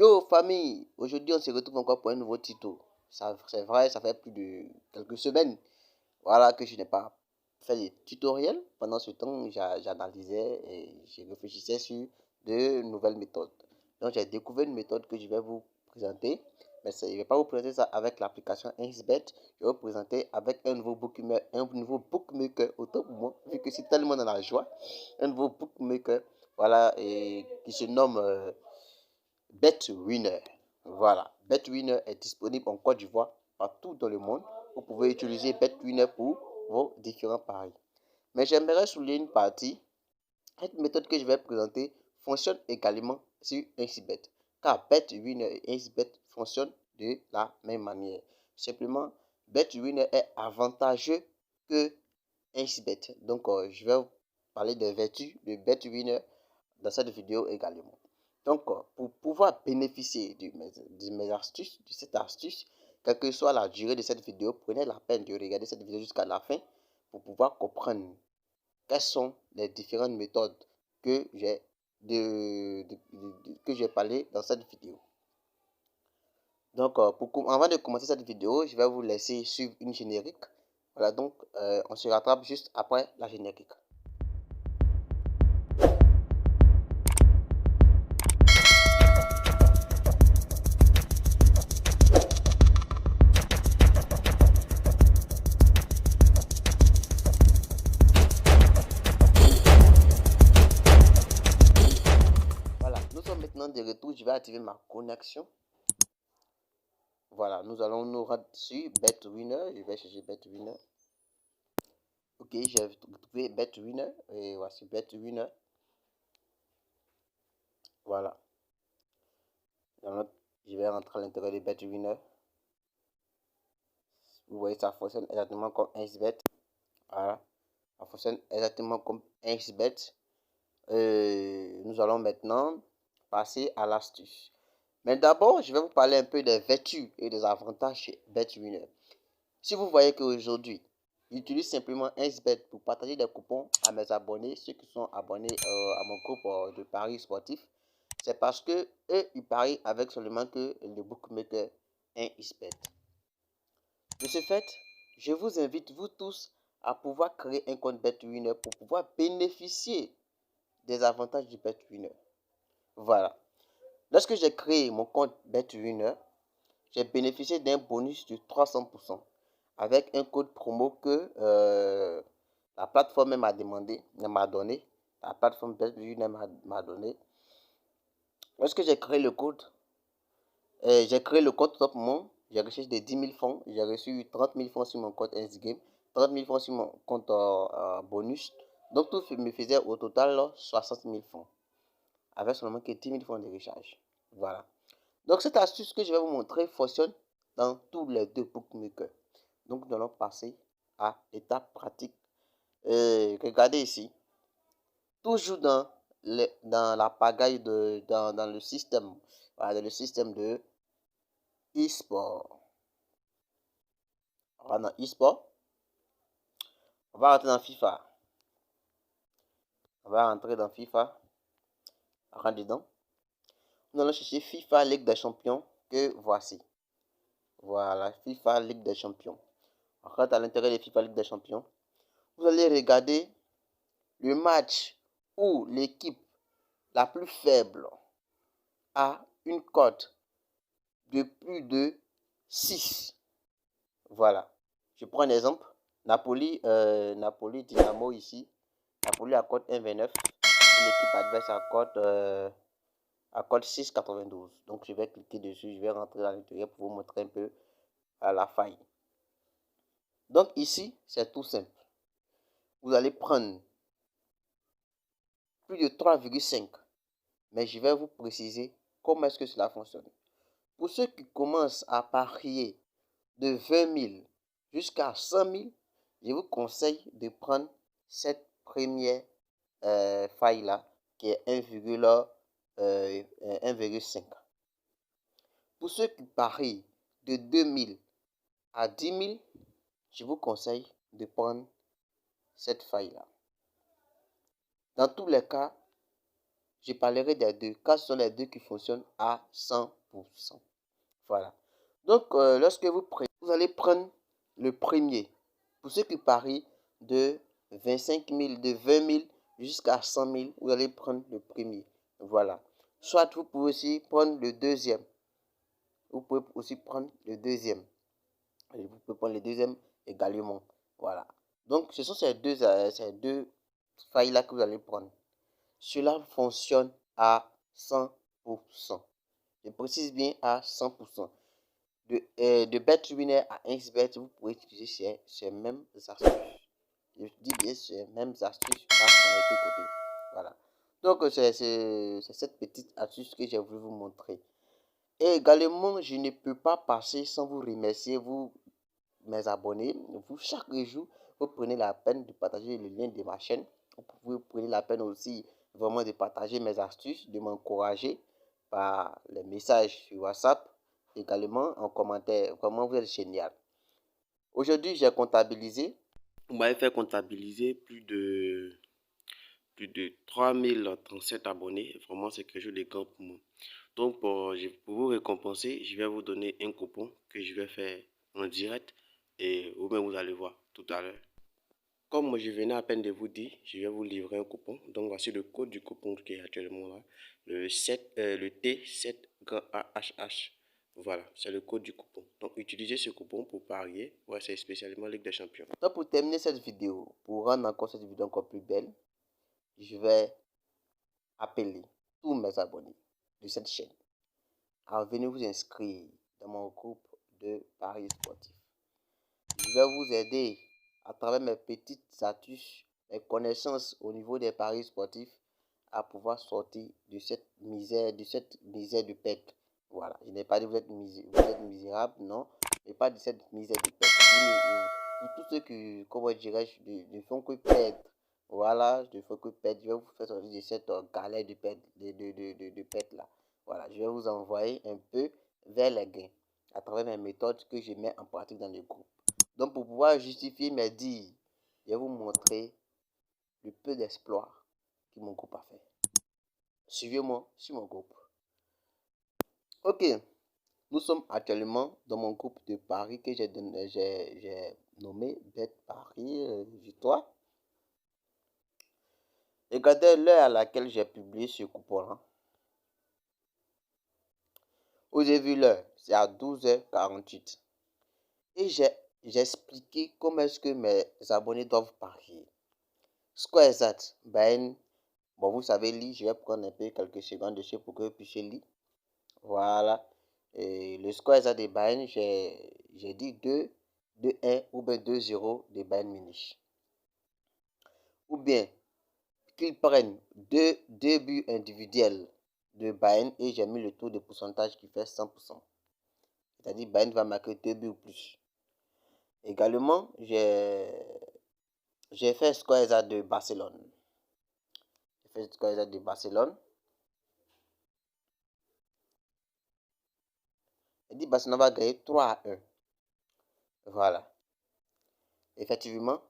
Yo famille, aujourd'hui on se retrouve encore pour un nouveau tuto. C'est vrai, ça fait plus de quelques semaines voilà, que je n'ai pas fait de tutoriel. Pendant ce temps, j'analysais et je réfléchissais sur de nouvelles méthodes. Donc j'ai découvert une méthode que je vais vous présenter. Mais je ne vais pas vous présenter ça avec l'application Insbet. Je vais vous présenter avec un nouveau bookmaker, autant pour moi, vu que c'est tellement dans la joie. Un nouveau bookmaker, voilà, et qui se nomme BetWinner. Voilà, BetWinner est disponible en Côte d'Ivoire, partout dans le monde. Vous pouvez utiliser BetWinner pour vos différents paris. Mais j'aimerais souligner une partie. Cette méthode que je vais présenter fonctionne également sur InSbet. Car BetWinner et InSbet fonctionnent de la même manière. Simplement, BetWinner est avantageux que InSbet. Donc, je vais vous parler des vertus de BetWinner dans cette vidéo également. Donc, pour pouvoir bénéficier de mes astuces, de cette astuce, quelle que soit la durée de cette vidéo, prenez la peine de regarder cette vidéo jusqu'à la fin pour pouvoir comprendre quelles sont les différentes méthodes que j'ai parlé dans cette vidéo. Donc, avant de commencer cette vidéo, je vais vous laisser suivre une générique. Voilà, donc, on se rattrape juste après la générique. Voilà, nous sommes maintenant de retour. Je vais activer ma connexion. Voilà, nous allons nous rendre sur BetWinner. Je vais chercher BetWinner. Ok, j'ai trouvé BetWinner. Et voici BetWinner. Voilà. Je vais rentrer à l'intérieur de BetWinner. Vous voyez, ça fonctionne exactement comme InSbet. Voilà. Ça fonctionne exactement comme InSbet. Nous allons maintenant passer à l'astuce. Mais d'abord, je vais vous parler un peu des vertus et des avantages chez BetWinner. Si vous voyez qu'aujourd'hui, j'utilise simplement InSbet pour partager des coupons à mes abonnés, ceux qui sont abonnés à mon groupe de paris sportifs, c'est parce que eux, ils parient avec seulement que le bookmaker InSbet. De ce fait, je vous invite, vous tous, à pouvoir créer un compte BetWinner pour pouvoir bénéficier des avantages du BetWinner. Voilà. Lorsque j'ai créé mon compte BetWinner, j'ai bénéficié d'un bonus de 300% avec un code promo que la plateforme m'a donné. La plateforme BetWinner m'a donné. Lorsque j'ai créé le code, j'ai créé le compte top mon. J'ai reçu des 10 000 francs. J'ai reçu 30 000 francs sur mon compte SGame, 30 000 francs sur mon compte bonus. Donc tout me faisait au total 60 000 francs. Avec seulement que 10 000 francs de recharge. Voilà. Donc cette astuce que je vais vous montrer fonctionne dans tous les deux bookmakers. Donc nous allons passer à l'étape pratique. Regardez ici. Toujours dans la pagaille dans le système. Voilà, dans le système de e-sport. On va dans e-sport. On va rentrer dans FIFA. On va rentrer dans FIFA. On rentre dedans. Nous allons chercher FIFA Ligue des Champions que voici. Voilà, FIFA Ligue des Champions. On rentre à l'intérieur de FIFA Ligue des Champions. Vous allez regarder le match où l'équipe la plus faible a une cote de plus de 6. Voilà. Je prends un exemple. Napoli Dynamo ici. Napoli à cote 1,29. L'équipe adverse à cote 6,92. Donc je vais cliquer dessus. Je vais rentrer à l'intérieur pour vous montrer un peu la faille. Donc ici, c'est tout simple. Vous allez prendre plus de 3,5. Mais je vais vous préciser comment est-ce que cela fonctionne. Pour ceux qui commencent à parier de 20 000 jusqu'à 100 000, je vous conseille de prendre cette première faille-là qui est 1,5. Pour ceux qui parient de 2 000 à 10 000, je vous conseille de prendre cette faille-là. Dans tous les cas, je parlerai des deux, car ce sont les deux qui fonctionnent à 100%. Voilà. Donc, lorsque vous prenez, vous allez prendre le premier. Pour ceux qui parient de 25 000, de 20 000 jusqu'à 100 000, vous allez prendre le premier. Voilà. Soit vous pouvez aussi prendre le deuxième. Vous pouvez aussi prendre le deuxième. Et vous pouvez prendre le deuxième également. Voilà. Donc, ce sont ces deux failles-là que vous allez prendre. Cela fonctionne à 100%. Je précise bien à 100%. De BetWinner à 1xBet, vous pouvez utiliser ces mêmes astuces. Je dis bien ces mêmes astuces grâce à les deux côtés. Voilà. Donc, c'est cette petite astuce que j'ai voulu vous montrer. Et également, je ne peux pas passer sans vous remercier, vous, mes abonnés. Vous, chaque jour, vous prenez la peine de partager le lien de ma chaîne. Vous prenez la peine aussi vraiment de partager mes astuces, de m'encourager par les messages sur WhatsApp, également en commentaire. Vraiment, vous êtes génial. Aujourd'hui, j'ai comptabilisé. Vous m'avez fait comptabiliser plus de 3037 abonnés. Vraiment, c'est quelque chose de grand pour moi. Donc, pour vous récompenser, je vais vous donner un coupon que je vais faire en direct et vous-même, vous allez voir tout à l'heure. Comme je venais à peine de vous dire, je vais vous livrer un coupon. Donc, voici le code du coupon qui est actuellement là. Le T7GAHH. Voilà, c'est le code du coupon. Donc, utilisez ce coupon pour parier. Ouais, c'est spécialement Ligue des Champions. Donc, pour terminer cette vidéo, pour rendre encore cette vidéo encore plus belle, je vais appeler tous mes abonnés de cette chaîne à venir vous inscrire dans mon groupe de paris sportifs. Je vais vous aider à travers mes petites astuces, mes connaissances au niveau des paris sportifs à pouvoir sortir de cette misère de perte. Voilà, je n'ai pas dit vous êtes misérable, non, mais pas de cette misère de perte. Pour tous ceux qui, comment dirais-je, ne font que perdre, voilà, je ne fais que perdre, je vais vous faire sortir de cette galère de perte, de perte là. Voilà, je vais vous envoyer un peu vers les gains à travers mes méthodes que je mets en pratique dans le groupe. Donc, pour pouvoir justifier mes dires, je vais vous montrer le peu d'exploits que mon groupe a fait. Suivez-moi sur mon groupe. Ok, nous sommes actuellement dans mon groupe de paris que j'ai nommé Bet Paris Victoire. Regardez l'heure à laquelle j'ai publié ce coupon-là. Vous avez vu l'heure, c'est à 12h48. Et j'ai expliqué comment est-ce que mes abonnés doivent parier. Score exact, ben, bon, vous savez lire, je vais prendre un peu quelques secondes dessus pour que vous puissiez lire. Voilà. Et le score exact de Bayern, j'ai dit 2-1 ou bien 2-0 de Bayern Munich. Ou bien qu'ils prennent deux buts individuels de Bayern et j'ai mis le taux de pourcentage qui fait 100%. C'est-à-dire Bayern va marquer 2 buts ou plus. Également, j'ai fait score exact de Barcelone. J'ai fait score exact de Barcelone. Il dit Barcelone va gagner 3-1. Voilà. Effectivement.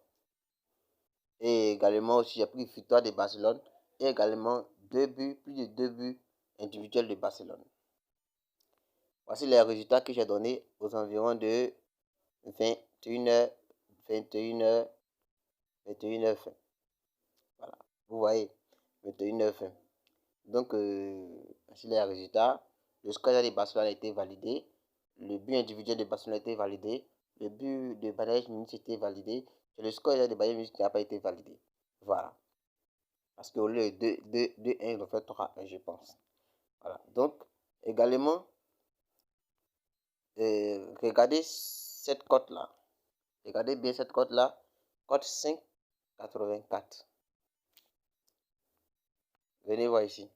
Et également aussi, j'ai pris victoire de Barcelone. Et également plus de 2 buts individuels de Barcelone. Voici les résultats que j'ai donnés aux environs de 21h, 21h, 21h. Voilà. Vous voyez, 21h. Donc, voici les résultats. Le score de Barcelone a été validé. Le but individuel de Barcelone a été validé. Le but de Bayern Munich a été validé. Et le score de Bayern Munich n'a pas été validé. Voilà. Parce qu'au lieu de 2-1, ils ont fait 3-1, je pense. Voilà. Donc, également, regardez cette cote-là. Regardez bien cette cote-là. Cote 5,84. Venez voir ici.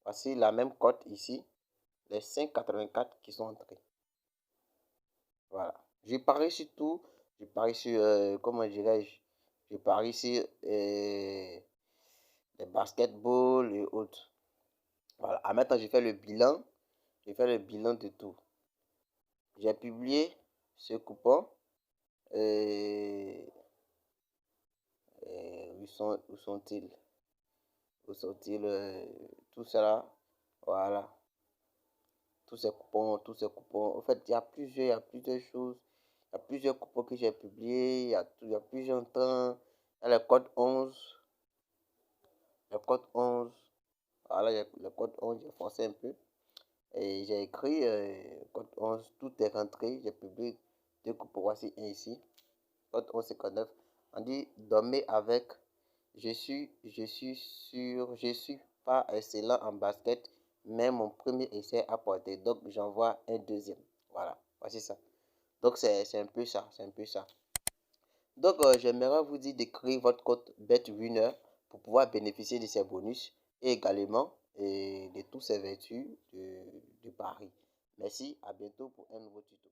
Voici la même cote ici. Les 5,84 qui sont entrés. Voilà. Je parie sur tout. Je parie sur, comment dirais-je, je parie sur les basketball et autres. Voilà. À maintenant, j'ai fait le bilan. J'ai fait le bilan de tout. J'ai publié ce coupon. Où sont-ils? pour sortir tout cela. Voilà. Tous ces coupons, tous ces coupons. En fait, il y a plusieurs choses. Il y a plusieurs coupons que j'ai publiés. Il y a plusieurs temps. Il y a le code 11. Le code 11. Voilà, le code 11, j'ai forcé un peu. Et j'ai écrit code 11, tout est rentré. J'ai publié deux coupons. Voici un ici. Code 11,59. On dit dormez avec. Je suis pas excellent en basket, mais mon premier essai a porté. Donc, j'envoie un deuxième. Voilà, voici ça. Donc, c'est un peu ça. C'est un peu ça. Donc, j'aimerais vous dire de créer votre compte BetWinner pour pouvoir bénéficier de ces bonus et également de toutes ces vertus de Paris. Merci, à bientôt pour un nouveau tuto.